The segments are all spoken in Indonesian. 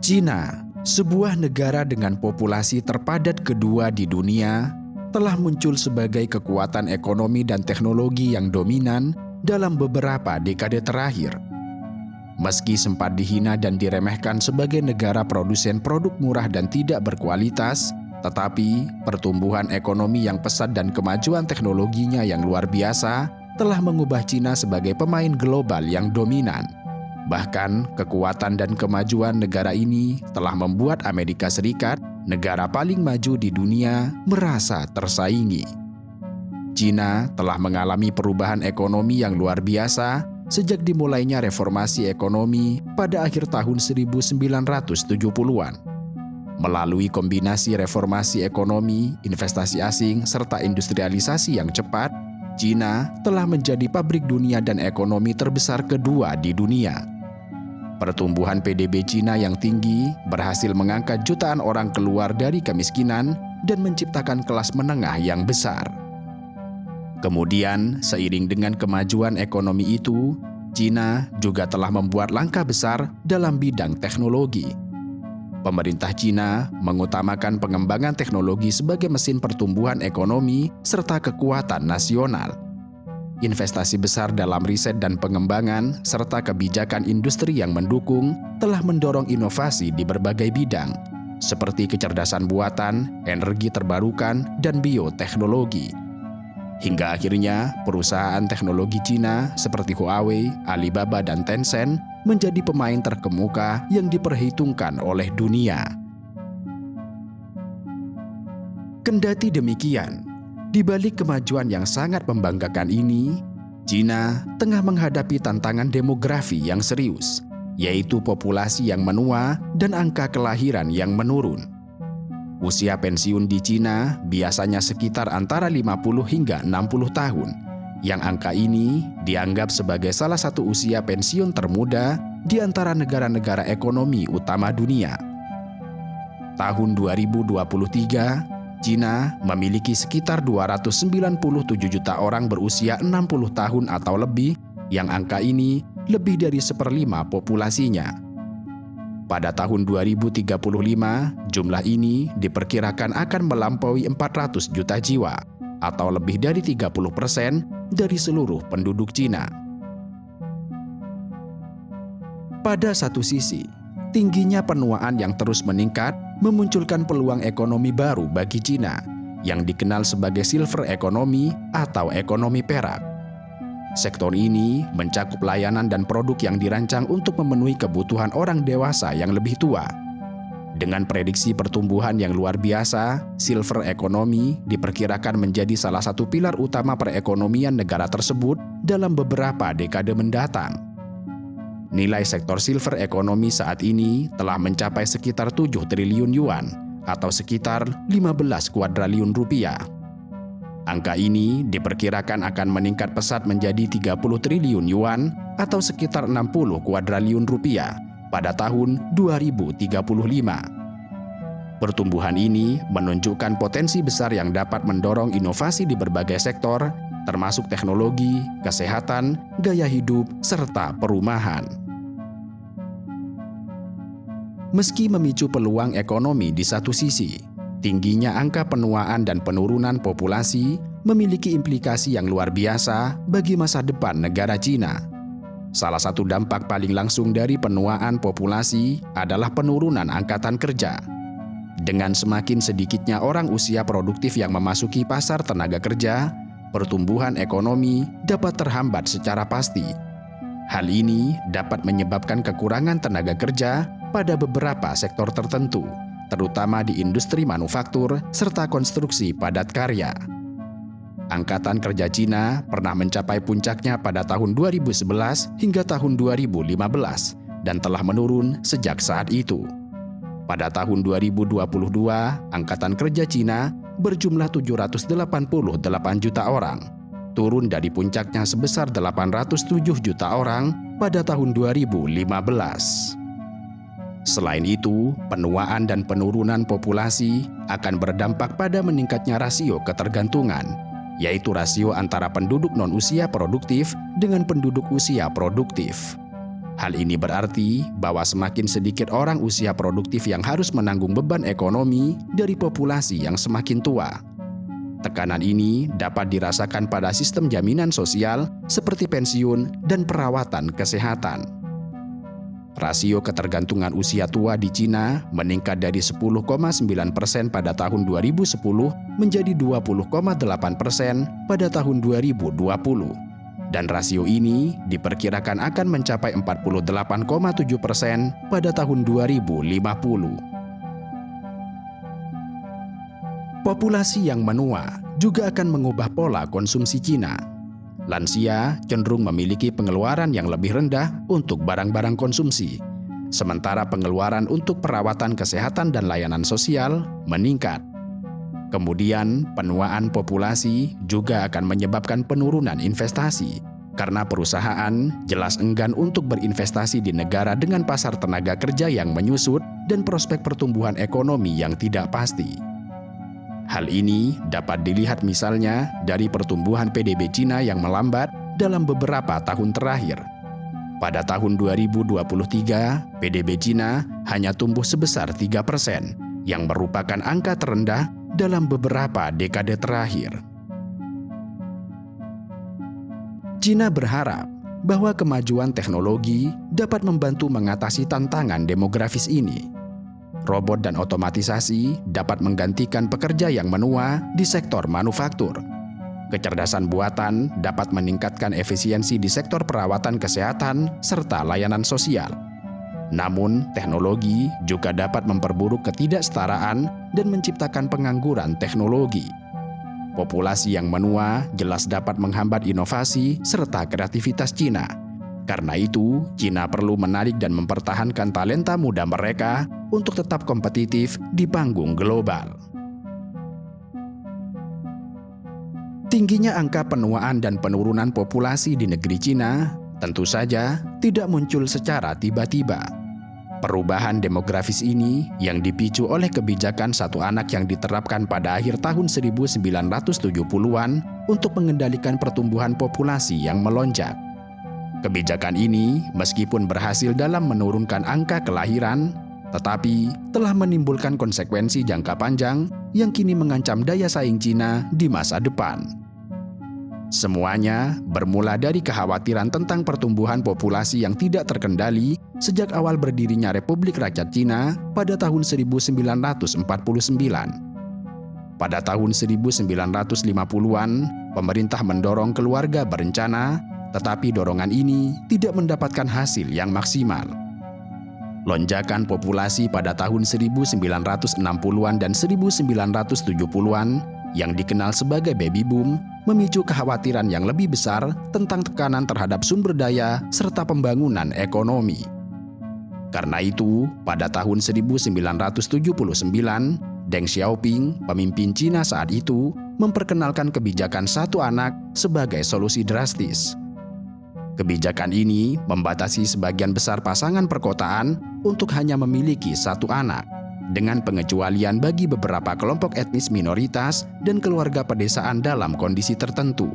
Cina, sebuah negara dengan populasi terpadat kedua di dunia, telah muncul sebagai kekuatan ekonomi dan teknologi yang dominan dalam beberapa dekade terakhir. Meski sempat dihina dan diremehkan sebagai negara produsen produk murah dan tidak berkualitas, tetapi pertumbuhan ekonomi yang pesat dan kemajuan teknologinya yang luar biasa telah mengubah Cina sebagai pemain global yang dominan. Bahkan, kekuatan dan kemajuan negara ini telah membuat Amerika Serikat, negara paling maju di dunia, merasa tersaingi. Cina telah mengalami perubahan ekonomi yang luar biasa sejak dimulainya reformasi ekonomi pada akhir tahun 1970-an. Melalui kombinasi reformasi ekonomi, investasi asing, serta industrialisasi yang cepat, Cina telah menjadi pabrik dunia dan ekonomi terbesar kedua di dunia. Pertumbuhan PDB Cina yang tinggi berhasil mengangkat jutaan orang keluar dari kemiskinan dan menciptakan kelas menengah yang besar. Kemudian, seiring dengan kemajuan ekonomi itu, Cina juga telah membuat langkah besar dalam bidang teknologi. Pemerintah Cina mengutamakan pengembangan teknologi sebagai mesin pertumbuhan ekonomi serta kekuatan nasional. Investasi besar dalam riset dan pengembangan, serta kebijakan industri yang mendukung, telah mendorong inovasi di berbagai bidang, seperti kecerdasan buatan, energi terbarukan, dan bioteknologi. Hingga akhirnya, perusahaan teknologi Cina seperti Huawei, Alibaba, dan Tencent menjadi pemain terkemuka yang diperhitungkan oleh dunia. Kendati demikian, di balik kemajuan yang sangat membanggakan ini, Cina tengah menghadapi tantangan demografi yang serius, yaitu populasi yang menua dan angka kelahiran yang menurun. Usia pensiun di Cina biasanya sekitar antara 50 hingga 60 tahun, yang angka ini dianggap sebagai salah satu usia pensiun termuda di antara negara-negara ekonomi utama dunia. Tahun 2023, Cina memiliki sekitar 297 juta orang berusia 60 tahun atau lebih, yang angka ini lebih dari 1/5 populasinya. Pada tahun 2035, jumlah ini diperkirakan akan melampaui 400 juta jiwa, atau lebih dari 30% dari seluruh penduduk Cina. Pada satu sisi, tingginya penuaan yang terus meningkat memunculkan peluang ekonomi baru bagi Cina, yang dikenal sebagai silver economy atau ekonomi perak. Sektor ini mencakup layanan dan produk yang dirancang untuk memenuhi kebutuhan orang dewasa yang lebih tua. Dengan prediksi pertumbuhan yang luar biasa, silver economy diperkirakan menjadi salah satu pilar utama perekonomian negara tersebut dalam beberapa dekade mendatang. Nilai sektor silver economy saat ini telah mencapai sekitar 7 triliun yuan atau sekitar 15 kuadriliun rupiah. Angka ini diperkirakan akan meningkat pesat menjadi 30 triliun yuan atau sekitar 60 kuadriliun rupiah pada tahun 2035. Pertumbuhan ini menunjukkan potensi besar yang dapat mendorong inovasi di berbagai sektor, termasuk teknologi, kesehatan, gaya hidup, serta perumahan. Meski memicu peluang ekonomi di satu sisi, tingginya angka penuaan dan penurunan populasi memiliki implikasi yang luar biasa bagi masa depan negara Cina. Salah satu dampak paling langsung dari penuaan populasi adalah penurunan angkatan kerja. Dengan semakin sedikitnya orang usia produktif yang memasuki pasar tenaga kerja, pertumbuhan ekonomi dapat terhambat secara pasti. Hal ini dapat menyebabkan kekurangan tenaga kerja pada beberapa sektor tertentu, terutama di industri manufaktur serta konstruksi padat karya. Angkatan kerja Cina pernah mencapai puncaknya pada tahun 2011 hingga tahun 2015 dan telah menurun sejak saat itu. Pada tahun 2022, angkatan kerja Cina berjumlah 788 juta orang, turun dari puncaknya sebesar 807 juta orang pada tahun 2015. Selain itu, penuaan dan penurunan populasi akan berdampak pada meningkatnya rasio ketergantungan, yaitu rasio antara penduduk non-usia produktif dengan penduduk usia produktif. Hal ini berarti bahwa semakin sedikit orang usia produktif yang harus menanggung beban ekonomi dari populasi yang semakin tua. Tekanan ini dapat dirasakan pada sistem jaminan sosial seperti pensiun dan perawatan kesehatan. Rasio ketergantungan usia tua di Cina meningkat dari 10,9% pada tahun 2010 menjadi 20,8% pada tahun 2020. Dan rasio ini diperkirakan akan mencapai 48,7% pada tahun 2050. Populasi yang menua juga akan mengubah pola konsumsi Cina. Lansia cenderung memiliki pengeluaran yang lebih rendah untuk barang-barang konsumsi, sementara pengeluaran untuk perawatan kesehatan dan layanan sosial meningkat. Kemudian, penuaan populasi juga akan menyebabkan penurunan investasi, karena perusahaan jelas enggan untuk berinvestasi di negara dengan pasar tenaga kerja yang menyusut dan prospek pertumbuhan ekonomi yang tidak pasti. Hal ini dapat dilihat misalnya dari pertumbuhan PDB Cina yang melambat dalam beberapa tahun terakhir. Pada tahun 2023, PDB Cina hanya tumbuh sebesar 3%, yang merupakan angka terendah dalam beberapa dekade terakhir. Cina berharap bahwa kemajuan teknologi dapat membantu mengatasi tantangan demografis ini. Robot dan otomatisasi dapat menggantikan pekerja yang menua di sektor manufaktur. Kecerdasan buatan dapat meningkatkan efisiensi di sektor perawatan kesehatan serta layanan sosial. Namun, teknologi juga dapat memperburuk ketidaksetaraan dan menciptakan pengangguran teknologi. Populasi yang menua jelas dapat menghambat inovasi serta kreativitas Cina. Karena itu, Cina perlu menarik dan mempertahankan talenta muda mereka untuk tetap kompetitif di panggung global. Tingginya angka penuaan dan penurunan populasi di negeri Cina tentu saja tidak muncul secara tiba-tiba. Perubahan demografis ini yang dipicu oleh kebijakan satu anak yang diterapkan pada akhir tahun 1970-an untuk mengendalikan pertumbuhan populasi yang melonjak. Kebijakan ini meskipun berhasil dalam menurunkan angka kelahiran, tetapi telah menimbulkan konsekuensi jangka panjang yang kini mengancam daya saing Cina di masa depan. Semuanya bermula dari kekhawatiran tentang pertumbuhan populasi yang tidak terkendali sejak awal berdirinya Republik Rakyat Cina pada tahun 1949. Pada tahun 1950-an, pemerintah mendorong keluarga berencana, tetapi dorongan ini tidak mendapatkan hasil yang maksimal. Lonjakan populasi pada tahun 1960-an dan 1970-an yang dikenal sebagai baby boom memicu kekhawatiran yang lebih besar tentang tekanan terhadap sumber daya serta pembangunan ekonomi. Karena itu, pada tahun 1979, Deng Xiaoping, pemimpin Cina saat itu, memperkenalkan kebijakan satu anak sebagai solusi drastis. Kebijakan ini membatasi sebagian besar pasangan perkotaan untuk hanya memiliki satu anak, dengan pengecualian bagi beberapa kelompok etnis minoritas dan keluarga pedesaan dalam kondisi tertentu.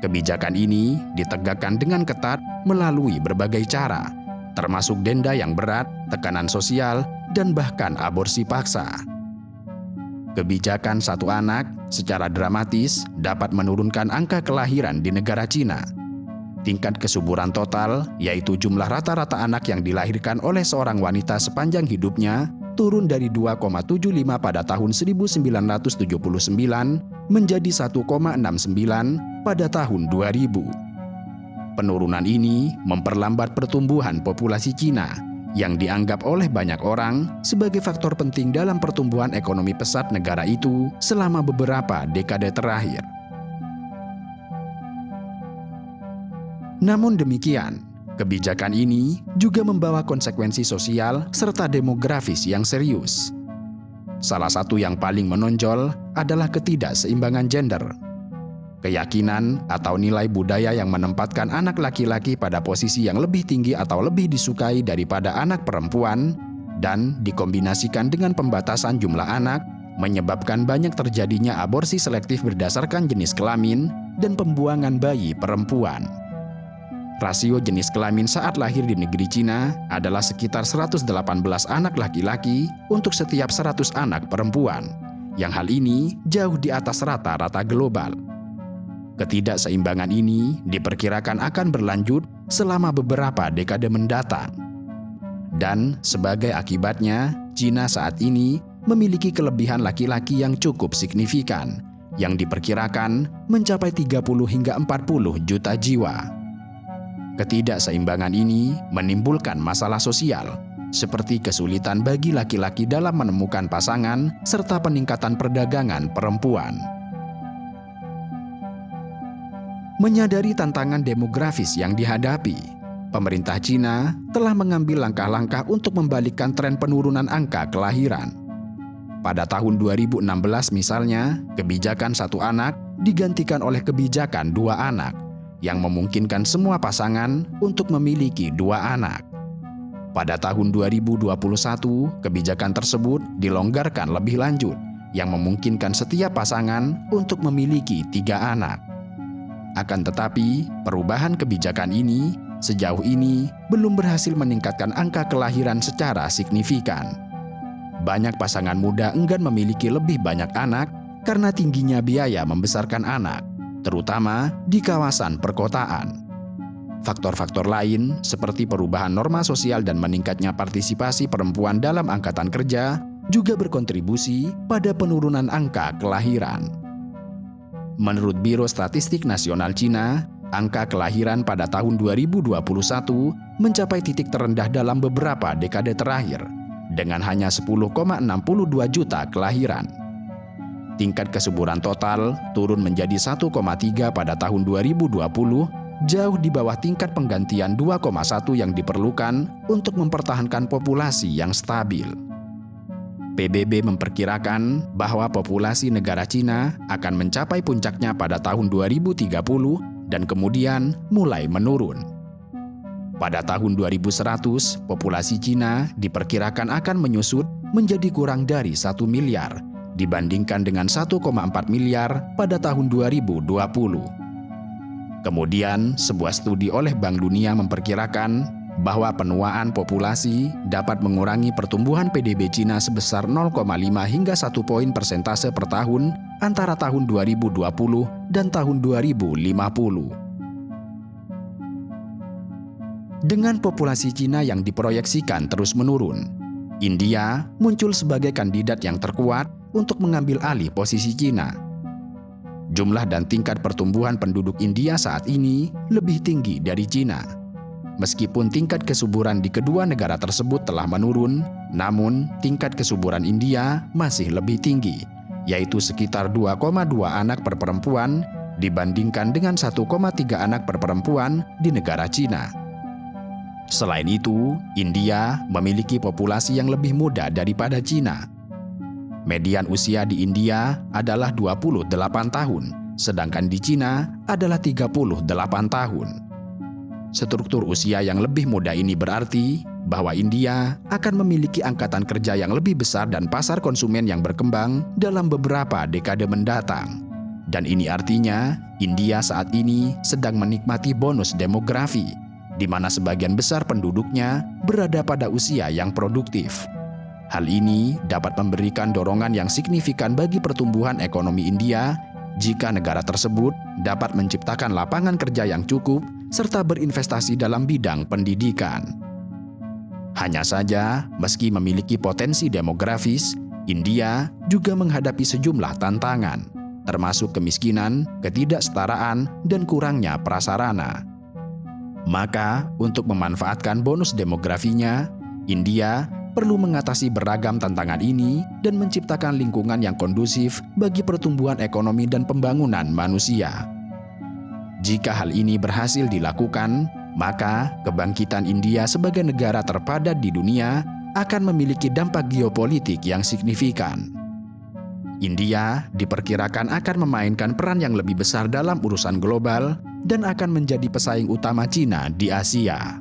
Kebijakan ini ditegakkan dengan ketat melalui berbagai cara, termasuk denda yang berat, tekanan sosial, dan bahkan aborsi paksa. Kebijakan satu anak secara dramatis dapat menurunkan angka kelahiran di negara Cina. Tingkat kesuburan total, yaitu jumlah rata-rata anak yang dilahirkan oleh seorang wanita sepanjang hidupnya, turun dari 2,75 pada tahun 1979 menjadi 1,69 pada tahun 2000. Penurunan ini memperlambat pertumbuhan populasi Cina yang dianggap oleh banyak orang sebagai faktor penting dalam pertumbuhan ekonomi pesat negara itu selama beberapa dekade terakhir. Namun demikian, kebijakan ini juga membawa konsekuensi sosial serta demografis yang serius. Salah satu yang paling menonjol adalah ketidakseimbangan gender. Keyakinan atau nilai budaya yang menempatkan anak laki-laki pada posisi yang lebih tinggi atau lebih disukai daripada anak perempuan dan dikombinasikan dengan pembatasan jumlah anak menyebabkan banyak terjadinya aborsi selektif berdasarkan jenis kelamin dan pembuangan bayi perempuan. rasio jenis kelamin saat lahir di negeri Cina adalah sekitar 118 anak laki-laki untuk setiap 100 anak perempuan, yang hal ini jauh di atas rata-rata global. Ketidakseimbangan ini diperkirakan akan berlanjut selama beberapa dekade mendatang. Dan sebagai akibatnya, Cina saat ini memiliki kelebihan laki-laki yang cukup signifikan, yang diperkirakan mencapai 30 hingga 40 juta jiwa. Ketidakseimbangan ini menimbulkan masalah sosial, seperti kesulitan bagi laki-laki dalam menemukan pasangan serta peningkatan perdagangan perempuan. Menyadari tantangan demografis yang dihadapi, pemerintah Cina telah mengambil langkah-langkah untuk membalikkan tren penurunan angka kelahiran. Pada tahun 2016 misalnya, kebijakan 1 anak digantikan oleh kebijakan 2 anak, yang memungkinkan semua pasangan untuk memiliki 2 anak. Pada tahun 2021, kebijakan tersebut dilonggarkan lebih lanjut, yang memungkinkan setiap pasangan untuk memiliki 3 anak. Akan tetapi, perubahan kebijakan ini sejauh ini belum berhasil meningkatkan angka kelahiran secara signifikan. Banyak pasangan muda enggan memiliki lebih banyak anak karena tingginya biaya membesarkan anak, terutama di kawasan perkotaan. Faktor-faktor lain seperti perubahan norma sosial dan meningkatnya partisipasi perempuan dalam angkatan kerja juga berkontribusi pada penurunan angka kelahiran. Menurut Biro Statistik Nasional Cina, angka kelahiran pada tahun 2021 mencapai titik terendah dalam beberapa dekade terakhir, dengan hanya 10,62 juta kelahiran. Tingkat kesuburan total turun menjadi 1,3 pada tahun 2020, jauh di bawah tingkat penggantian 2,1 yang diperlukan untuk mempertahankan populasi yang stabil. PBB memperkirakan bahwa populasi negara Cina akan mencapai puncaknya pada tahun 2030 dan kemudian mulai menurun. Pada tahun 2100, populasi Cina diperkirakan akan menyusut menjadi kurang dari 1 miliar dibandingkan dengan 1,4 miliar pada tahun 2020. Kemudian, sebuah studi oleh Bank Dunia memperkirakan bahwa penuaan populasi dapat mengurangi pertumbuhan PDB Cina sebesar 0,5 hingga 1 poin persentase per tahun antara tahun 2020 dan tahun 2050. Dengan populasi Cina yang diproyeksikan terus menurun, India muncul sebagai kandidat yang terkuat untuk mengambil alih posisi Cina. Jumlah dan tingkat pertumbuhan penduduk India saat ini lebih tinggi dari Cina. Meskipun tingkat kesuburan di kedua negara tersebut telah menurun, namun tingkat kesuburan India masih lebih tinggi, yaitu sekitar 2,2 anak per perempuan dibandingkan dengan 1,3 anak per perempuan di negara Cina. Selain itu, India memiliki populasi yang lebih muda daripada Cina. Median usia di India adalah 28 tahun, sedangkan di Cina adalah 38 tahun. Struktur usia yang lebih muda ini berarti bahwa India akan memiliki angkatan kerja yang lebih besar dan pasar konsumen yang berkembang dalam beberapa dekade mendatang. Dan ini artinya India saat ini sedang menikmati bonus demografi, di mana sebagian besar penduduknya berada pada usia yang produktif. Hal ini dapat memberikan dorongan yang signifikan bagi pertumbuhan ekonomi India jika negara tersebut dapat menciptakan lapangan kerja yang cukup serta berinvestasi dalam bidang pendidikan. Hanya saja, meski memiliki potensi demografis, India juga menghadapi sejumlah tantangan, termasuk kemiskinan, ketidaksetaraan, dan kurangnya prasarana. Maka, untuk memanfaatkan bonus demografinya, India perlu mengatasi beragam tantangan ini dan menciptakan lingkungan yang kondusif bagi pertumbuhan ekonomi dan pembangunan manusia. Jika hal ini berhasil dilakukan, maka kebangkitan India sebagai negara terpadat di dunia akan memiliki dampak geopolitik yang signifikan. India diperkirakan akan memainkan peran yang lebih besar dalam urusan global dan akan menjadi pesaing utama Cina di Asia.